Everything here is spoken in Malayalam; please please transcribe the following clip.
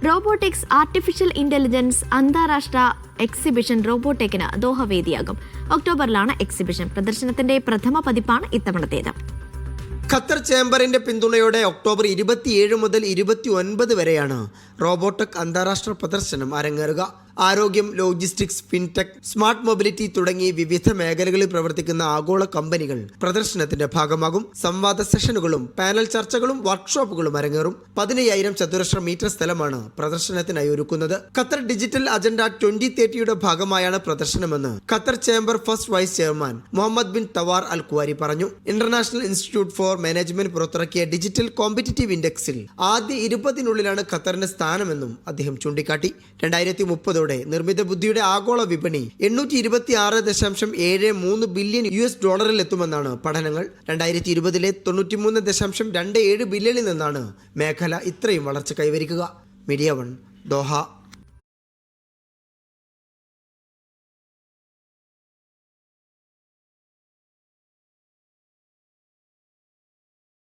റോബോട്ടിക്സ് ആർട്ടിഫിഷ്യൽ ഇന്റലിജൻസ് അന്താരാഷ്ട്ര എക്സിബിഷൻ റോബോടെക്കിന് ദോഹ വേദിയാകും. ഒക്ടോബറിലാണ് എക്സിബിഷൻ. പ്രദർശനത്തിന്റെ പ്രഥമ പതിപ്പാണ് ഇത്തവണത്തേത്. ഖത്തർ ചേംബറിന്റെ പിന്തുണയോടെ ഒക്ടോബർ 27 മുതൽ 29 വരെയാണ് റോബോടെക് അന്താരാഷ്ട്ര പ്രദർശനം അരങ്ങേറുക. ആരോഗ്യം, ലോജിസ്റ്റിക്സ്, ഫിൻടെക്, സ്മാർട്ട് മൊബിലിറ്റി തുടങ്ങി വിവിധ മേഖലകളിൽ പ്രവർത്തിക്കുന്ന ആഗോള കമ്പനികൾ പ്രദർശനത്തിന്റെ ഭാഗമാകും. സംവാദ സെഷനുകളും പാനൽ ചർച്ചകളും വർക്ക്ഷോപ്പുകളും അരങ്ങേറും. 15,000 ചതുരശ്ര മീറ്റർ സ്ഥലമാണ് പ്രദർശനത്തിനായി ഒരുക്കുന്നത്. ഖത്തർ ഡിജിറ്റൽ അജണ്ട 2030യുടെ ഭാഗമായാണ് പ്രദർശനമെന്ന് Qatar chamber first vice chairman Mohammed bin Thawar Al Kuwari പറഞ്ഞു. ഇന്റർനാഷണൽ ഇൻസ്റ്റിറ്റ്യൂട്ട് ഫോർ മാനേജ്മെന്റ് പുറത്തിറക്കിയ ഡിജിറ്റൽ കോമ്പറ്റിറ്റീവ് ഇൻഡെക്സിൽ ആദ്യ 20നുള്ളിലാണ് ഖത്തറിന്റെ സ്ഥാനമെന്നും അദ്ദേഹം ചൂണ്ടിക്കാട്ടി. 2030 നിർമ്മിത ബുദ്ധിയുടെ ആഗോള വിപണി 826.73 ബില്യൺ US എത്തുമെന്നാണ് പഠനങ്ങൾ. 2020 93.27 ബില്യണിൽ നിന്നാണ് മേഖല ഇത്രയും വളർച്ച കൈവരിക്കുക. Media 1 Doha.